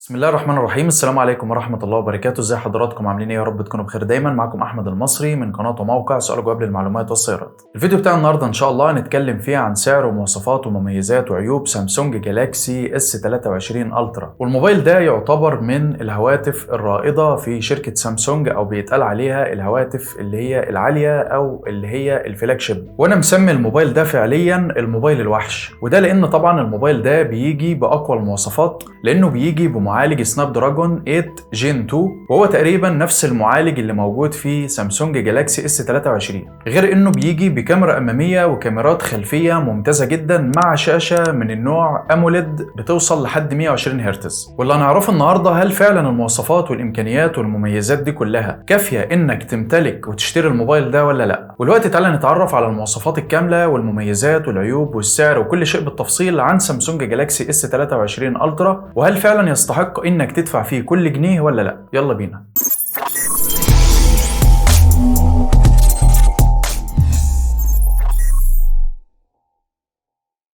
بسم الله الرحمن الرحيم. السلام عليكم ورحمة الله وبركاته. ازي حضراتكم عاملين ايه؟ يا رب تكونوا بخير دايما. معكم احمد المصري من قناة وموقع سؤال وجواب للمعلومات والسيارات. الفيديو بتاع النهارده ان شاء الله هنتكلم فيه عن سعر ومواصفات ومميزات وعيوب سامسونج جالاكسي اس 23 الترا، والموبايل ده يعتبر من الهواتف الرائدة في شركة سامسونج، او بيتقال عليها الهواتف اللي هي العالية او اللي هي الفلاج شيب، وانا مسمي الموبايل ده فعليا الموبايل الوحش. وده لان طبعا الموبايل ده بيجي باقوى المواصفات، لانه بيجي بمعالج سناب دراجون 8 جين 2، وهو تقريبا نفس المعالج اللي موجود في سامسونج جالاكسي اس 23، غير انه بيجي بكاميرا اماميه وكاميرات خلفيه ممتازه جدا مع شاشه من النوع اموليد بتوصل لحد 120 هرتز. واللي هنعرفه النهارده هل فعلا المواصفات والامكانيات والمميزات دي كلها كافيه انك تمتلك وتشتري الموبايل ده ولا لا. والوقت تعالى نتعرف على المواصفات الكامله والمميزات والعيوب والسعر وكل شيء بالتفصيل عن سامسونج جالاكسي اس 23 الترا، وهل فعلا يستحق انك تدفع فيه كل جنيه ولا لا. يلا بينا.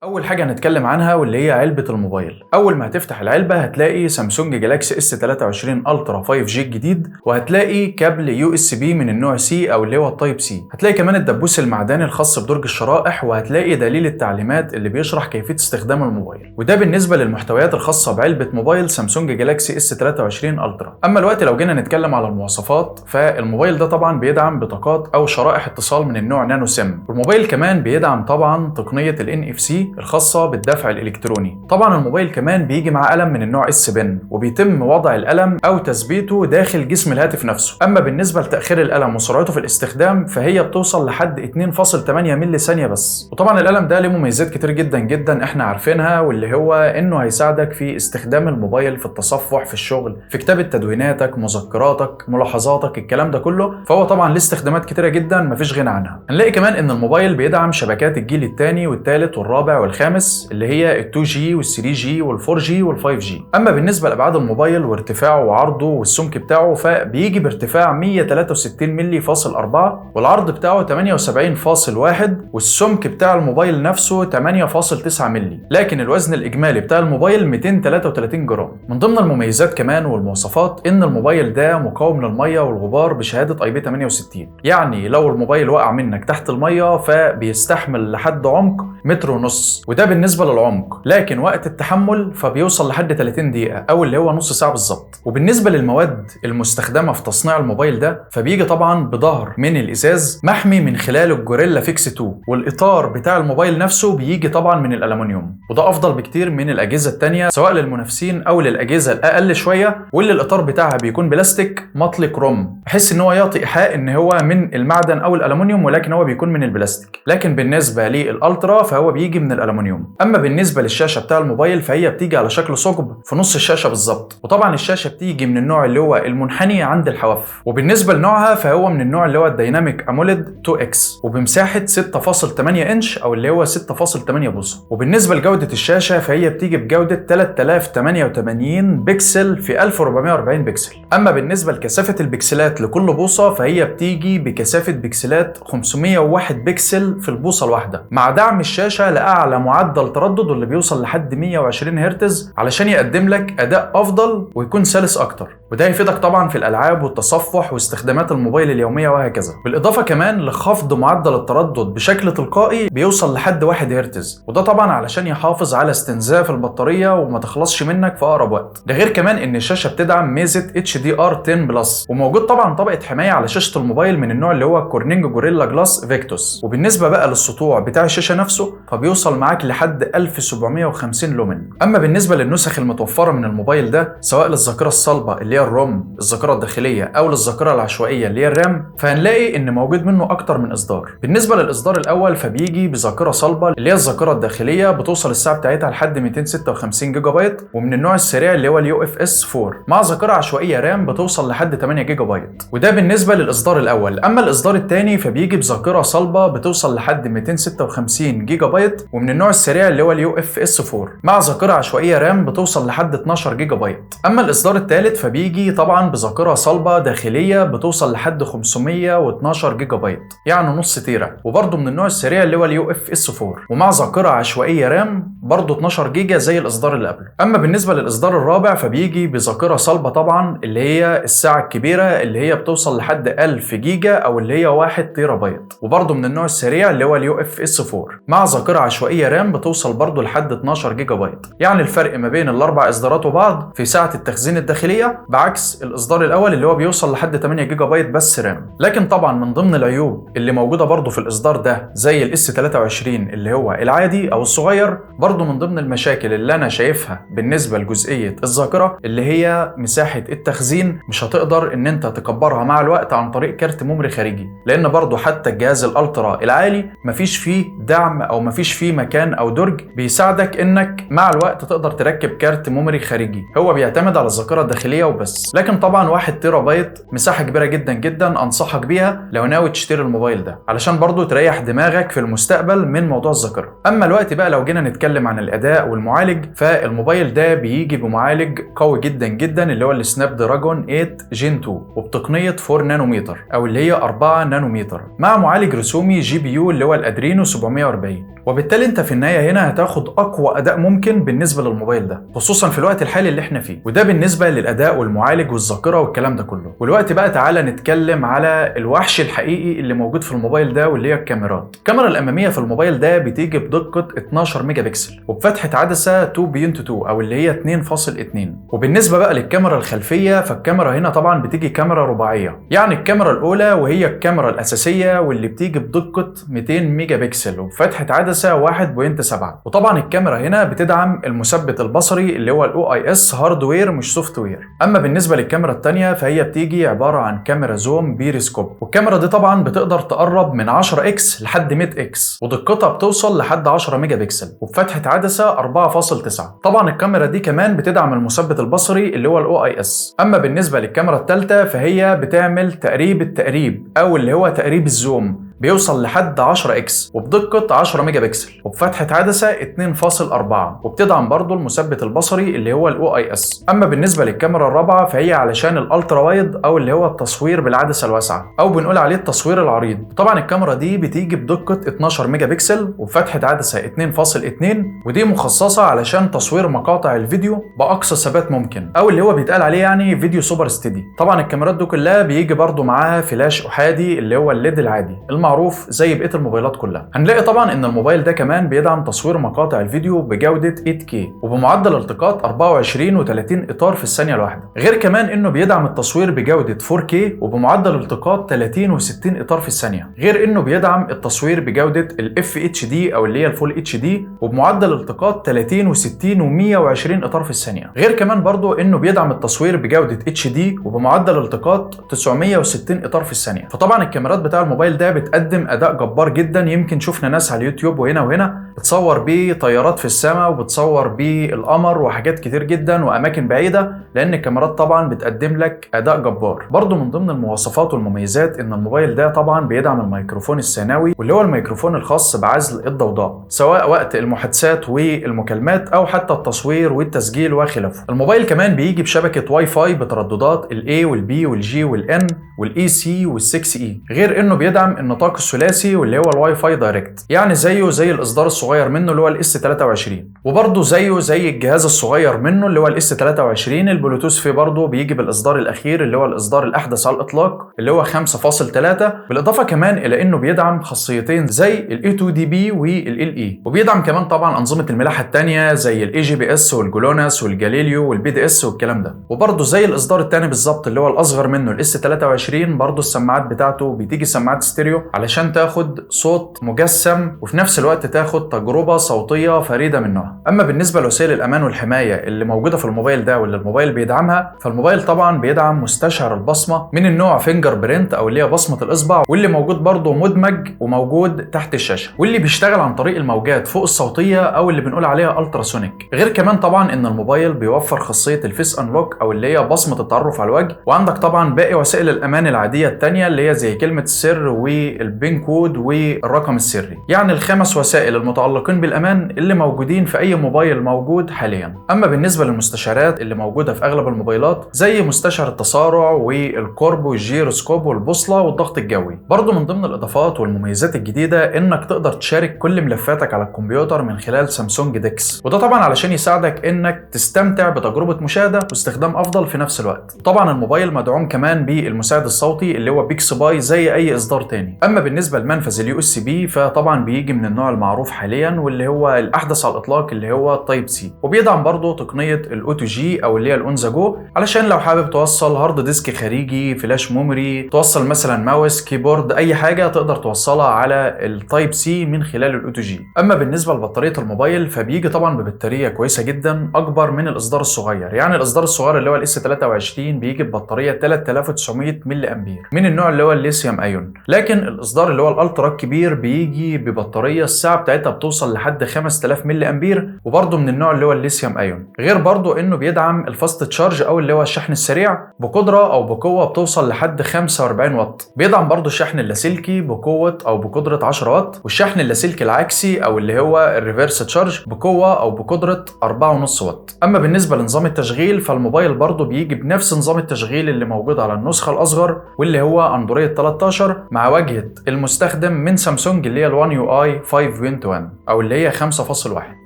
اول حاجه هنتكلم عنها واللي هي علبه الموبايل. اول ما هتفتح العلبه هتلاقي سامسونج جالاكسي اس 23 الترا 5G جديد، وهتلاقي كابل USB من النوع سي او اللي هو التايب سي. هتلاقي كمان الدبوس المعدني الخاص بدرج الشرائح، وهتلاقي دليل التعليمات اللي بيشرح كيفيه استخدام الموبايل. وده بالنسبه للمحتويات الخاصه بعلبه موبايل سامسونج جالاكسي اس 23 الترا. اما الوقت لو جينا نتكلم على المواصفات، فالموبايل ده طبعا بيدعم بطاقات او شرائح اتصال من النوع نانو سيم، والموبايل كمان بيدعم طبعا تقنيه NFC الخاصة بالدفع الإلكتروني. طبعا الموبايل كمان بيجي مع قلم من النوع اس بن، وبيتم وضع القلم أو تثبيته داخل جسم الهاتف نفسه. أما بالنسبة لتأخير القلم وسرعته في الاستخدام فهي بتوصل لحد 2.8 ملي ثانية بس. وطبعا القلم ده له مميزات كتير جدا جدا احنا عارفينها، واللي هو إنه هيساعدك في استخدام الموبايل في التصفح في الشغل، في كتابة تدويناتك، مذكراتك، ملاحظاتك، الكلام ده كله. فهو طبعا له استخدامات كتيرة جدا مفيش غنى عنها. هنلاقي كمان إن الموبايل بيدعم شبكات الجيل الثاني والثالث والرابع والخامس، اللي هي ال 2G وال 3G وال 4G وال 5G. اما بالنسبه لابعاد الموبايل وارتفاعه وعرضه والسمك بتاعه، فبيجي بارتفاع 163 ملي فاصل 4، والعرض بتاعه 78.1، والسمك بتاع الموبايل نفسه 8.9 ملي. لكن الوزن الاجمالي بتاع الموبايل 233 جرام. من ضمن المميزات كمان والمواصفات ان الموبايل ده مقاوم للميه والغبار بشهاده IP68، يعني لو الموبايل وقع منك تحت الميه فبيستحمل لحد عمق 1.5 متر، وده بالنسبه للعمق. لكن وقت التحمل فبيوصل لحد 30 دقيقه او اللي هو نص ساعه بالظبط. وبالنسبه للمواد المستخدمه في تصنيع الموبايل ده، فبيجي طبعا بظهر من الازاز محمي من خلال الجوريلا فيكس 2، والاطار بتاع الموبايل نفسه بيجي طبعا من الالومنيوم، وده افضل بكتير من الاجهزه الثانيه سواء للمنافسين او للاجهزه الاقل شويه، واللي الاطار بتاعها بيكون بلاستيك مطلي كروم، بحيث ان هو يعطي ايحاء ان هو من المعدن او الالومنيوم، ولكن هو بيكون من البلاستيك. لكن بالنسبه للالترا فهو بيجي من الالومنيوم. اما بالنسبه للشاشه بتاع الموبايل فهي بتيجي على شكل ثقب في نص الشاشه بالظبط، وطبعا الشاشه بتيجي من النوع اللي هو المنحني عند الحواف. وبالنسبه لنوعها فهو من النوع اللي هو الديناميك اموليد 2X، وبمساحه 6.8 انش او اللي هو 6.8 بوصه. وبالنسبه لجوده الشاشه فهي بتيجي بجوده 3088 بكسل في 1440 بكسل. اما بالنسبه لكثافه البكسلات لكل بوصه فهي بتيجي بكثافه بكسلات 501 بكسل في البوصه الواحده، مع دعم الشاشه لاعلى معدل تردد واللي بيوصل لحد 120 هرتز علشان يقدم لك اداء افضل ويكون سلس اكتر. وده هيفيدك طبعا في الالعاب والتصفح واستخدامات الموبايل اليوميه وهكذا. بالاضافه كمان لخفض معدل التردد بشكل تلقائي بيوصل لحد 1 هرتز، وده طبعا علشان يحافظ على استنزاف البطاريه وما تخلصش منك في اقرب وقت. ده غير كمان ان الشاشه بتدعم ميزه HDR10 بلس، وموجود طبعا طبقه حمايه على شاشه الموبايل من النوع اللي هو كورنينج جوريلا جلاس فيكتوس. وبالنسبه بقى للسطوع بتاع الشاشه نفسه فبيوصل معاك لحد 1750 لومن. اما بالنسبه للنسخ المتوفره من الموبايل ده سواء للذاكره الصلبه اللي هي الروم الذاكره الداخليه او للذاكره العشوائيه اللي هي الرام، فهنلاقي ان موجود منه اكتر من اصدار. بالنسبه للاصدار الاول فبيجي بذاكره صلبه اللي هي الذاكره الداخليه بتوصل السعه بتاعتها لحد 256 جيجا بايت، ومن النوع السريع اللي هو UFS 4، مع ذاكره عشوائيه رام بتوصل لحد 8 جيجا بايت. وده بالنسبه للاصدار الاول. اما الاصدار الثاني فبيجي بذاكره صلبه بتوصل لحد 256 جيجا بايت، ومن النوع السريع اللي هو اليو اف اس 4 مع ذاكره عشوائيه رام بتوصل لحد 12 جيجا بايت. اما الاصدار الثالث فبيجي طبعا بذاكره صلبه داخليه بتوصل لحد 512 جيجا بايت يعني نص تيرا، وبرده من النوع السريع اللي هو اليو اف اس 4 ومع ذاكره عشوائيه رام برده 12 جيجا زي الاصدار اللي قبله. اما بالنسبه للاصدار الرابع فبيجي بذاكره صلبه طبعا اللي هي الساعه الكبيره اللي هي بتوصل لحد 1000 جيجا او اللي هي 1 تيرا بايت، وبرده من النوع السريع اللي هو اليو اف اس 4 مع ذاكره عشوائيه رام بتوصل برده لحد 12 جيجا بايت. يعني الفرق ما بين الاربع اصدارات وبعض في سعه التخزين الداخليه، بعكس الاصدار الاول اللي هو بيوصل لحد 8 جيجا بايت بس رام. لكن طبعا من ضمن العيوب اللي موجوده برده في الاصدار ده زي الاس 23 اللي هو العادي او الصغير، برده من ضمن المشاكل اللي انا شايفها بالنسبه لجزئيه الذاكره اللي هي مساحه التخزين مش هتقدر ان انت تكبرها مع الوقت عن طريق كارت ميموري خارجي، لان برده حتى الجهاز الالترا العالي مفيش فيه دعم او مفيش فيه مكان او درج بيساعدك انك مع الوقت تقدر تركب كارت ميموري خارجي، هو بيعتمد على الذاكره الداخليه وبس. لكن طبعا 1 تيرا بايت مساحه كبيره جدا جدا انصحك بيها لو ناوي تشتري الموبايل ده علشان برضو تريح دماغك في المستقبل من موضوع الذاكره. اما الوقت بقى لو جينا نتكلم عن الاداء والمعالج، فالموبايل ده بيجي بمعالج قوي جدا جدا اللي هو السناب دراجون 8 جين 2 وبتقنيه 4 نانومتر او اللي هي 4 نانومتر مع معالج رسومي جي بي يو اللي هو الادرينو 740، وبالتالي انت في النهايه هنا هتاخد اقوى اداء ممكن بالنسبه للموبايل ده خصوصا في الوقت الحالي اللي احنا فيه، وده بالنسبه للاداء والمعالج والذاكره والكلام ده كله. والوقت بقى تعالى نتكلم على الوحش الحقيقي اللي موجود في الموبايل ده واللي هي الكاميرات. الكاميرا الاماميه في الموبايل ده بتيجي بدقه 12 ميجا بكسل وبفتحه عدسه 2.2 او اللي هي 2.2. وبالنسبه بقى للكاميرا الخلفيه فالكاميرا هنا طبعا بتيجي كاميرا رباعيه، يعني الكاميرا الاولى وهي الكاميرا الاساسيه واللي بتيجي بدقه 200 ميجا بكسل وبفتحه عدسه 1.7. وطبعا الكاميرا هنا بتدعم المثبت البصري اللي هو الاو اي اس هاردوير مش سوفت وير. اما بالنسبه للكاميرا الثانيه فهي بتيجي عباره عن كاميرا زوم بيريسكوب، والكاميرا دي طبعا بتقدر تقرب من 10 اكس لحد 100 اكس ودقتها بتوصل لحد 10 ميجا بكسل وبفتحه عدسه 4.9. طبعا الكاميرا دي كمان بتدعم المثبت البصري اللي هو الاو اي اس. اما بالنسبه للكاميرا الثالثه فهي بتعمل تقريب التقريب او اللي هو تقريب الزوم بيوصل لحد 10 اكس وبدقه 10 ميجا بكسل وبفتحه عدسه 2.4 وبتدعم برضو المثبت البصري اللي هو الاو اي اس. اما بالنسبه للكاميرا الرابعه فهي علشان الالترا وايد او اللي هو التصوير بالعدسه الواسعه او بنقول عليه التصوير العريض. طبعا الكاميرا دي بتيجي بدقه 12 ميجا بكسل وبفتحه عدسه 2.2 ودي مخصصه علشان تصوير مقاطع الفيديو باقصى ثبات ممكن او اللي هو بيتقال عليه يعني فيديو سوبر ستيدي. طبعا الكاميرات دي كلها بيجي برضو معاها فلاش احادي اللي هو الليد العادي معروف زي بقيه الموبايلات كلها. هنلاقي طبعا ان الموبايل ده كمان بيدعم تصوير مقاطع الفيديو بجوده 8K وبمعدل التقاط 24 و30 اطار في الثانيه الواحده، غير كمان انه بيدعم التصوير بجوده 4K وبمعدل التقاط 30 و60 اطار في الثانيه، غير انه بيدعم التصوير بجوده الاف اتش دي او اللي هي الفول اتش دي وبمعدل التقاط 30 و60 و120 اطار في الثانيه، غير كمان برضو انه بيدعم التصوير بجوده اتش دي وبمعدل التقاط 960 اطار في الثانيه. فطبعا الكاميرات بتاع الموبايل ده بتقدم اداء جبار جدا. يمكن شفنا ناس على اليوتيوب وهنا وهنا بتصور بيه طيارات في السماء وبتصور بيه القمر وحاجات كتير جدا واماكن بعيده، لان الكاميرات طبعا بتقدم لك اداء جبار. برضو من ضمن المواصفات والمميزات ان الموبايل ده طبعا بيدعم الميكروفون الثانوي واللي هو الميكروفون الخاص بعزل الضوضاء سواء وقت المحادثات والمكالمات او حتى التصوير والتسجيل وخلافه. الموبايل كمان بيجي بشبكه واي فاي بترددات الاي والبي والجي والان والاي سي وال6 اي، غير انه بيدعم النطاق الثلاثي واللي هو الواي فاي دايركت، يعني زيه زي الاصدار الصغير منه اللي هو الاس 23 وبرضه زيه زي الجهاز الصغير منه اللي هو الاس 23. البلوتوث فيه برضه بيجي بالاصدار الاخير اللي هو الاصدار الاحدث على الاطلاق اللي هو 5.3، بالاضافه كمان الى انه بيدعم خاصيتين زي الاي 2 دي بي والال اي، وبيدعم كمان طبعا انظمه الملاحه الثانيه زي الاي جي بي اس والجلوناس والجاليليو والبي دي اس والكلام ده. وبرضه زي الاصدار الثاني بالظبط اللي هو الاصغر منه الاس 23 برضه السماعات بتاعته بتيجي سماعات ستيريو علشان تاخد صوت مجسم وفي نفس الوقت تاخد تجربه صوتيه فريده من نوعها. اما بالنسبه لوسائل الامان والحمايه اللي موجوده في الموبايل ده واللي الموبايل بيدعمها، فالموبايل طبعا بيدعم مستشعر البصمه من النوع فينجر برينت او اللي هي بصمه الاصبع، واللي موجود برضه مدمج وموجود تحت الشاشه، واللي بيشتغل عن طريق الموجات فوق الصوتيه او اللي بنقول عليها التراسونيك. غير كمان طبعا ان الموبايل بيوفر خاصيه الفيس انلوك او اللي هي بصمه التعرف على الوجه، وعندك طبعا باقي وسائل الامان العاديه الثانيه اللي هي زي كلمه السر والبين كود والرقم السري، يعني الخمس وسائل المتوفره المتعلقين بالامان اللي موجودين في اي موبايل موجود حاليا. اما بالنسبه للمستشعرات اللي موجوده في اغلب الموبايلات زي مستشعر التسارع والقرب والجيروسكوب والبوصله والضغط الجوي. برضو من ضمن الاضافات والمميزات الجديده انك تقدر تشارك كل ملفاتك على الكمبيوتر من خلال سامسونج ديكس، وده طبعا علشان يساعدك انك تستمتع بتجربه مشاهده واستخدام افضل في نفس الوقت. طبعا الموبايل مدعوم كمان بالمساعد الصوتي اللي هو بيكس باي زي اي اصدار تاني. اما بالنسبه لمنفذ اليو اس بي فطبعا بيجي من النوع المعروف حاليا واللي هو الاحدث على الاطلاق اللي هو تايب سي، وبيدعم برضه تقنيه الاوتو جي او اللي هي الاون ذا جو، علشان لو حابب توصل هارد ديسك خارجي، فلاش ميموري، توصل مثلا ماوس، كيبورد، اي حاجه تقدر توصلها على التايب سي من خلال الاوتو جي. اما بالنسبه لبطاريه الموبايل فبيجي طبعا ببطاريه كويسه جدا اكبر من الاصدار الصغير. يعني الاصدار الصغير اللي هو الاس 23 بيجي ببطاريه 3900 ملي امبير من النوع اللي هو الليثيوم ايون، لكن الاصدار اللي هو الالترا الكبير بيجي ببطاريه الساعه بتاعتها بتوصل لحد 5000 ملي امبير وبرده من النوع اللي هو الليثيوم ايون. غير برده انه بيدعم الفاست تشارج او اللي هو الشحن السريع بقدره او بقوه بتوصل لحد 45 واط. بيدعم برده الشحن اللاسلكي بقوه او بقدره 10 واط، والشحن اللاسلكي العكسي او اللي هو الريفرس تشارج بقوه او بقدره 4.5 واط. اما بالنسبه لنظام التشغيل فالموبايل برده بيجي بنفس نظام التشغيل اللي موجود على النسخه الاصغر واللي هو اندرويد 13 مع واجهه المستخدم من سامسونج اللي هي الوان يو اي 5.1 او اللي هي 5.1.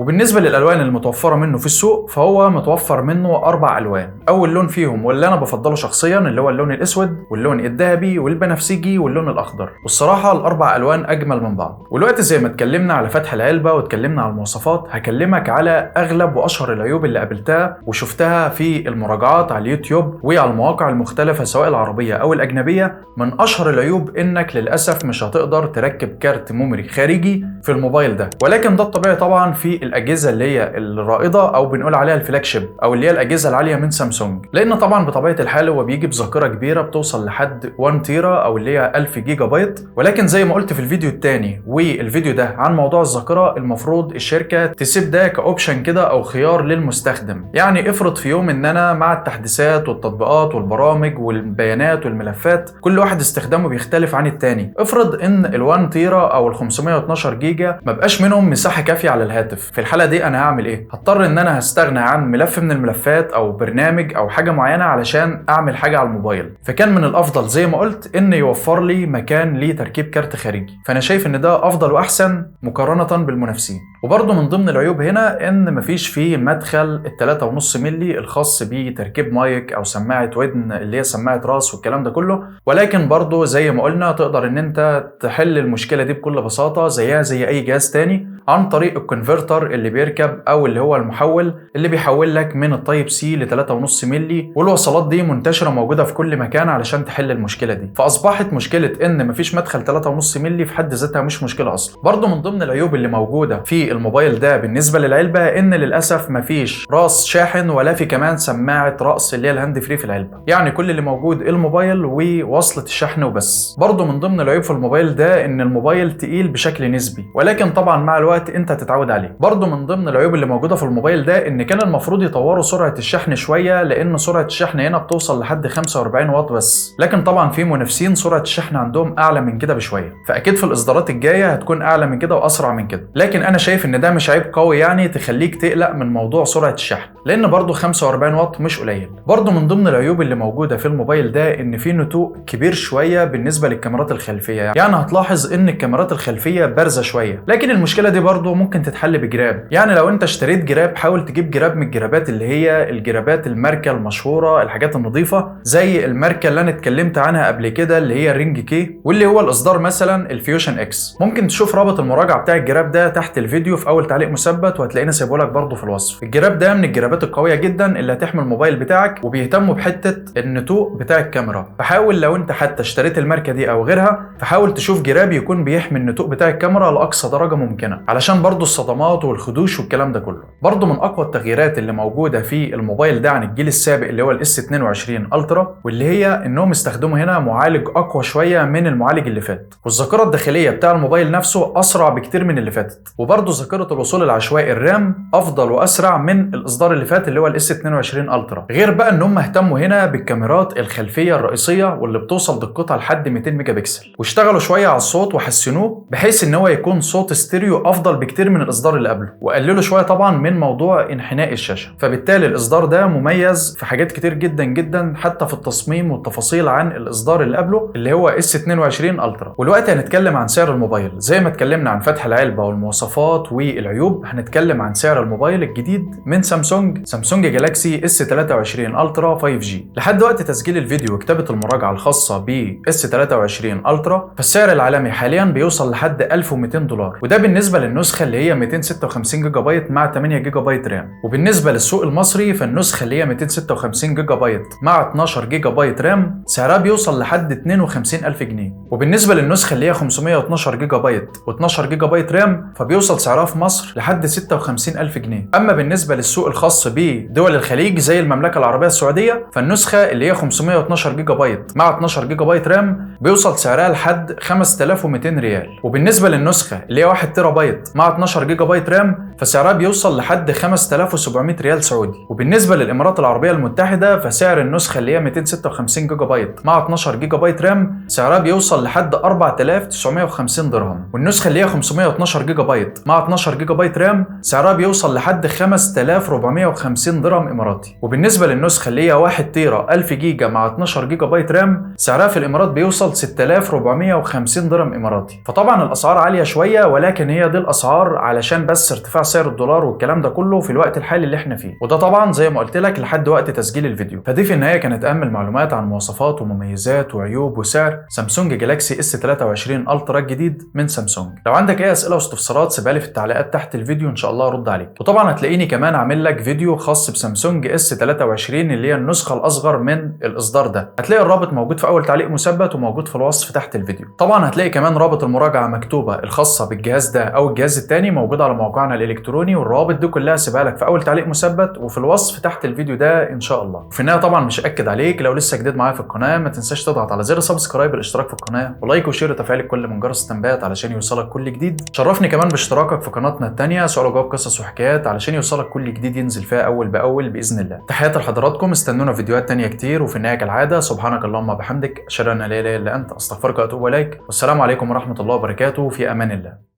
وبالنسبه للالوان المتوفره منه في السوق فهو متوفر منه 4 الوان. اول لون فيهم واللي انا بفضله شخصيا اللي هو اللون الاسود واللون الذهبي والبنفسجي واللون الاخضر، والصراحه الاربع الوان اجمل من بعض. والوقت زي ما اتكلمنا على فتح العلبه واتكلمنا على المواصفات هكلمك على اغلب واشهر العيوب اللي قابلتها وشفتها في المراجعات على اليوتيوب وعلى المواقع المختلفه سواء العربيه او الاجنبيه. من اشهر العيوب انك للاسف مش هتقدر تركب كارت ميموري خارجي في الموبايل ده، ولكن ده الطبيعي طبعا في الاجهزه اللي هي الرائده او بنقول عليها الفلاج شيب او اللي هي الاجهزه العاليه من سامسونج، لان طبعا بطبيعه الحال هو بيجي بذاكره كبيره بتوصل لحد 1 تيرا او اللي هي 1000 جيجا بايت. ولكن زي ما قلت في الفيديو الثاني والفيديو ده عن موضوع الذاكره، المفروض الشركه تسيب ده كاوبشن كده او خيار للمستخدم. يعني افرض في يوم ان انا مع التحديثات والتطبيقات والبرامج والبيانات والملفات كل واحد استخدامه بيختلف عن التاني، افرض ان ال1 تيرا او ال 512 جيجا ما بقاش منهم مساحه كافيه على الهاتف. في الحاله دي انا هعمل ايه؟ هضطر ان انا هستغنى عن ملف من الملفات او برنامج او حاجه معينه علشان اعمل حاجه على الموبايل. فكان من الافضل زي ما قلت ان يوفر لي مكان لتركيب كارت خارجي، فانا شايف ان ده افضل واحسن مقارنه بالمنافسين. وبرده من ضمن العيوب هنا ان مفيش فيه مدخل ال 3.5 مللي الخاص بتركيب مايك او سماعه ودن اللي هي سماعه راس والكلام ده كله، ولكن برده زي ما قلنا تقدر ان انت تحل المشكله دي بكل بساطه زيها زي اي جهاز تاني عن طريق الكونفرتر اللي بيركب او اللي هو المحول اللي بيحول لك من التايب سي ل 3.5 مللي، والوصلات دي منتشره موجوده في كل مكان علشان تحل المشكله دي. فاصبحت مشكله ان مفيش مدخل 3.5 مللي في حد ذاتها مش مشكله اصلا. برضو من ضمن العيوب اللي موجوده في الموبايل ده بالنسبه للعلبه ان للاسف مفيش راس شاحن ولا في كمان سماعه راس اللي هي الهاند فري في العلبه، يعني كل اللي موجود الموبايل ووصله الشحن وبس. برضو من ضمن العيوب في الموبايل ده ان الموبايل تقيل بشكل نسبي، ولكن طبعا مع الوقت انت تتعود عليه. برضو من ضمن العيوب اللي موجوده في الموبايل ده ان كان المفروض يطوروا سرعه الشحن شويه، لان سرعه الشحن هنا بتوصل لحد 45 واط بس، لكن طبعا في منافسين سرعه الشحن عندهم اعلى من كده بشويه، فاكيد في الاصدارات الجايه هتكون اعلى من كده واسرع من كده. لكن انا شايف ان ده مش عيب قوي يعني تخليك تقلق من موضوع سرعه الشحن، لان برضو 45 واط مش قليل. برضو من ضمن العيوب اللي موجوده في الموبايل ده ان في نتوء كبير شويه بالنسبه للكاميرات الخلفيه، يعني هتلاحظ ان الكاميرات الخلفيه بارزه شويه، لكن المشكله دي برضو ممكن تتحل بجراب. يعني لو انت اشتريت جراب حاول تجيب جراب من الجرابات اللي هي الجرابات الماركه المشهوره، الحاجات النظيفه زي الماركه اللي انا اتكلمت عنها قبل كده اللي هي رينج كي، واللي هو الاصدار مثلا الفيوشن اكس. ممكن تشوف رابط المراجعه بتاع الجراب ده تحت الفيديو في اول تعليق مثبت، وهتلاقيني سايبه لك برضه في الوصف. الجراب ده من الجرابات القويه جدا اللي هتحمي الموبايل بتاعك، وبيهتموا بحته النتوء بتاع الكاميرا. فحاول لو انت حتى اشتريت الماركه دي او غيرها فحاول تشوف جراب يكون بيحمي النتوء بتاع الكاميرا لاقصى درجه ممكنه، علشان برضه الصدمات والخدوش والكلام ده كله. برضه من اقوى التغييرات اللي موجوده في الموبايل ده عن الجيل السابق اللي هو الاس 22 الترا، واللي هي انهم استخدموا هنا معالج اقوى شويه من المعالج اللي فات، والذاكره الداخليه بتاع الموبايل نفسه اسرع بكتير من اللي فاتت، وبرضه ذاكره الوصول العشوائي الرام افضل واسرع من الاصدار اللي فات اللي هو الاس 22 الترا. غير بقى ان هم اهتموا هنا بالكاميرات الخلفيه الرئيسيه واللي بتوصل دقتها لحد 200 ميجا بكسل، واشتغلوا شويه على الصوت وحسنوه بحيث ان هو يكون صوت ستيريو افضل افضل بكتير من الاصدار اللي قبله، وقللوا شويه طبعا من موضوع انحناء الشاشه، فبالتالي الاصدار ده مميز في حاجات كتير جدا جدا حتى في التصميم والتفاصيل عن الاصدار اللي قبله اللي هو S22 الترا. والوقت هنتكلم عن سعر الموبايل. زي ما اتكلمنا عن فتح العلبه والمواصفات والعيوب، هنتكلم عن سعر الموبايل الجديد من سامسونج جالاكسي S23 الترا 5G. لحد وقت تسجيل الفيديو وكتابه المراجعه الخاصه ب S23 الترا، فالسعر العالمي حاليا بيوصل لحد $1200، وده بالنسبه للنسخه اللي هي 256 جيجا بايت مع 8 جيجا بايت رام. وبالنسبه للسوق المصري فالنسخه اللي هي 256 جيجا بايت مع 12 جيجا بايت رام سعرها بيوصل لحد 52000 جنيه. وبالنسبه للنسخه اللي هي 512 جيجا بايت و12 جيجا بايت رام فبيوصل سعرها في مصر لحد 56000 جنيه. اما بالنسبه للسوق الخاص بدول الخليج زي المملكه العربيه السعوديه، فالنسخه اللي هي 512 جيجا بايت مع 12 جيجا بايت رام بيوصل سعرها لحد 5200 ريال. وبالنسبه للنسخه اللي هي 1 تيرا بايت مع 12 جيجا بايت رام فسعرها بيوصل لحد 5700 ريال سعودي. وبالنسبه للامارات العربيه المتحده فسعر النسخه اللي هي 256 جيجا بايت مع 12 جيجا بايت رام سعرها بيوصل لحد 4950 درهم. والنسخه اللي هي 512 جيجا بايت مع 12 جيجا بايت رام سعرها بيوصل لحد 5450 درهم اماراتي. وبالنسبه للنسخه اللي هي 1 تيرا 1000 جيجا مع 12 جيجا بايت رام سعرها في الامارات بيوصل 6450 درهم اماراتي. فطبعا الاسعار عاليه شويه، ولكن هي دي الاسعار علشان بس ارتفاع سعر الدولار والكلام ده كله في الوقت الحالي اللي احنا فيه، وده طبعا زي ما قلت لك لحد وقت تسجيل الفيديو. فدي في النهايه كانت اهم المعلومات عن مواصفات ومميزات وعيوب وسعر سامسونج جالاكسي S23 الترا الجديد من سامسونج. لو عندك اي اسئله واستفسارات سيبها لي في التعليقات تحت الفيديو ان شاء الله ارد عليك. وطبعا هتلاقيني كمان عامل لك فيديو خاص بسامسونج S23 اللي هي النسخه الاصغر من الاصدار ده، هتلاقي الرابط موجود في اول تعليق مثبت وموجود في الوصف تحت الفيديو. طبعا هتلاقي كمان رابط المراجعه مكتوبه الخاصه بالجهاز ده او الجهاز الثاني موجود على موقعنا الالكتروني، والروابط دي كلها سيبها لك في اول تعليق مثبت وفي الوصف تحت الفيديو ده ان شاء الله. وفي النهايه طبعا مش اكد عليك لو لسه جديد معايا في القناه ما تنساش تضغط على زر سبسكرايب الاشتراك في القناه ولايك وشير وتفعيل الكل من جرس التنبيهات علشان يوصلك كل جديد. شرفني كمان باشتراكك في قناتنا الثانيه سؤال وجواب قصص وحكايات علشان يوصلك كل جديد ينزل فيها اول باول باذن الله. تحياتي لحضراتكم، استنونا في فيديوهات ثانيه كتير، وفي النهايه كالعاده سبحانك اللهم وبحمدك اشهد ان لا اله الا انت استغفرك واتوب اليك، والسلام عليكم ورحمه الله وبركاته، في امان الله.